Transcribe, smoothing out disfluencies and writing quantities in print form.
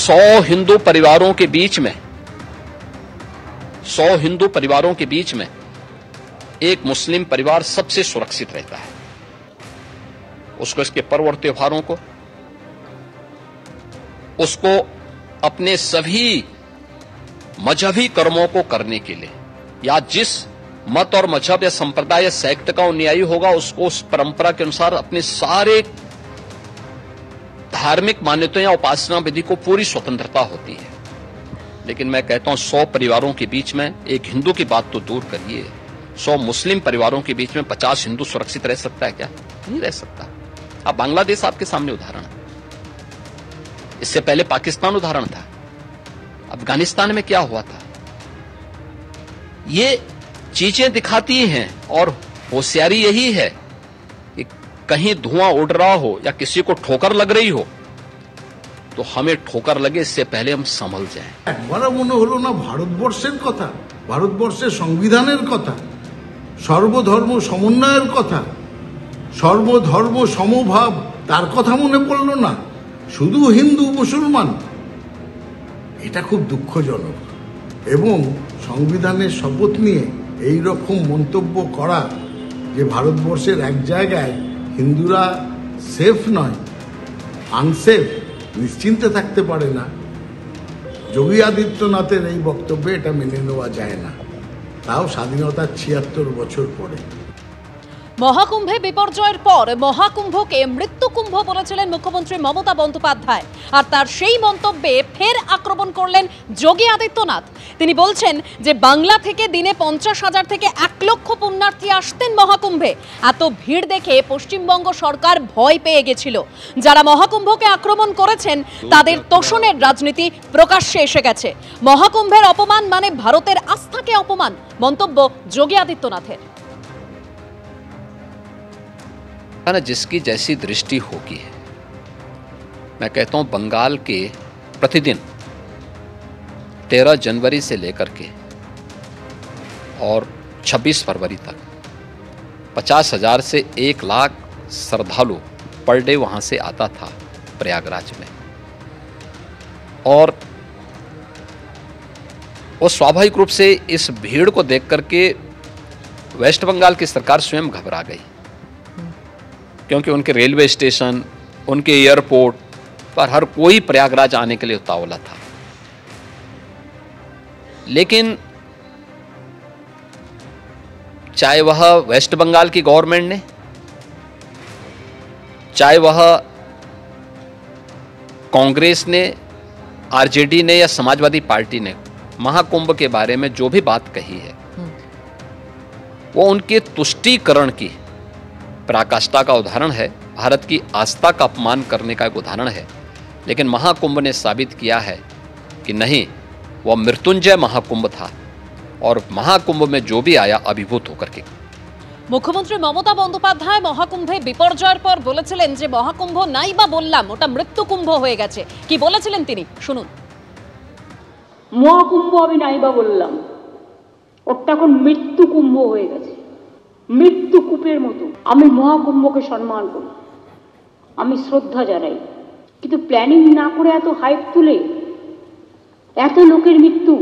100 हिंदू परिवारों के बीच में 100 हिंदू परिवारों के बीच में एक मुस्लिम परिवार सबसे सुरक्षित रहता है। उसको इसके पर्व और त्योहारों को, उसको अपने सभी मजहबी कर्मों को करने के लिए, या जिस मत और मजहब या संप्रदाय या सेक्ट का अनुयायी होगा उसको उस परंपरा के अनुसार अपने सारे धार्मिक मान्यताओं या उपासना विधि को पूरी स्वतंत्रता होती है। लेकिन मैं कहता हूं 100 परिवारों के बीच में एक हिंदू की बात तो दूर करिए, 100 मुस्लिम परिवारों के बीच में 50 हिंदू सुरक्षित रह सकता है क्या? नहीं रह सकता। अब बांग्लादेश आपके सामने उदाहरण है, इससे पहले पाकिस्तान उदाहरण था, अफगानिस्तान में क्या हुआ था। ये चीजें दिखाती हैं और होशियारी यही है कि कहीं धुआं उड़ रहा हो या किसी को ठोकर लग रही हो तो हमें ठोकर लगे इससे पहले हम संभल जाएं। একবারও মনে হলো না ভারতবর্ষের কথা, ভারতবর্ষের সংবিধানের কথা, সর্বধর্ম সমন্বয়ের কথা, সর্বধর্ম সমভাব তার কথা মনে পড়লো না, শুধু হিন্দু মুসলমান। এটা খুব দুঃখজনক। এবং সংবিধানের শপথ নিয়ে এই রকম মন্তব্য করা যে ভারতবর্ষের এক জায়গায় হিন্দুরা সেফ নয়, আনসেফ, নিশ্চিন্তে থাকতে পারে না, যোগী আদিত্যনাথের এই বক্তব্যে এটা মেনে নেওয়া যায় না, তাও স্বাধীনতার ৭৬ বছর পরে। মহাকুম্ভে বিপর্যয়ের পর মহাকুম্ভকে মৃত্যুকুম্ভ বলেছিলেন মুখ্যমন্ত্রী মমতা বন্দ্যোপাধ্যায়, আর তার সেই মন্তব্যে ফের আক্রমণ করলেন যোগী আদিত্যনাথ। তিনি বলছেন যে বাংলা থেকে দিনে ৫০,০০০ থেকে ১ লক্ষ পুণ্যার্থী আসতেন মহাকুম্ভে। এত ভিড় দেখে পশ্চিমবঙ্গ সরকার ভয় পেয়ে গেছিল। যারা মহাকুম্ভকে আক্রমণ করেছেন তাদের তোষণের রাজনীতি প্রকাশ্যে এসে গেছে। মহাকুম্ভের অপমান মানে ভারতের আস্থাকে অপমান, মন্তব্য যোগী আদিত্যনাথের। ना जिसकी जैसी दृष्टि होगी है। मैं कहता हूं बंगाल के प्रतिदिन 13 जनवरी से लेकर के और 26 फरवरी तक 50,000 से 1 लाख श्रद्धालु पर डे वहां से आता था प्रयागराज में, और वो स्वाभाविक रूप से इस भीड़ को देख करके वेस्ट बंगाल की सरकार स्वयं घबरा गई, क्योंकि उनके रेलवे स्टेशन, उनके एयरपोर्ट पर हर कोई प्रयागराज आने के लिए उतावला था। लेकिन चाहे वह वेस्ट बंगाल की गवर्नमेंट ने, चाहे वह कांग्रेस ने, आरजेडी ने या समाजवादी पार्टी ने महाकुंभ के बारे में जो भी बात कही है वो उनके तुष्टीकरण की पराकाष्ठा का उदाहरण है, भारत की आस्था का अपमान करने का एक उदाहरण है। लेकिन महाकुंभ ने साबित किया है कि नहीं, वह मृत्युंजय महाकुंभ था और महाकुंभ में जो भी आया अभिभूत होकर के। মুখ্যমন্ত্রী মমতা বন্দ্যোপাধ্যায় মহাকুম্ভে বিপর্যয়ের পর বলেছিলেন যে মহাকুম্ভ নাই বা বললাম, ওটা মৃত্যুকুম্ভ হয়ে গেছে। কি বলেছিলেন তিনি, শুনুন। মহাকুম্ভ আমি নাই বা বললাম, ওটা এখন মৃত্যুকুম্ভ হয়ে গেছে, মৃত্যুকূপের মতো। আমি মহাকুম্ভকে সম্মান করি, আমি শ্রদ্ধা জানাই, কিন্তু প্ল্যানিং না করে এত হাইপ তুলে এত লোকের মৃত্যু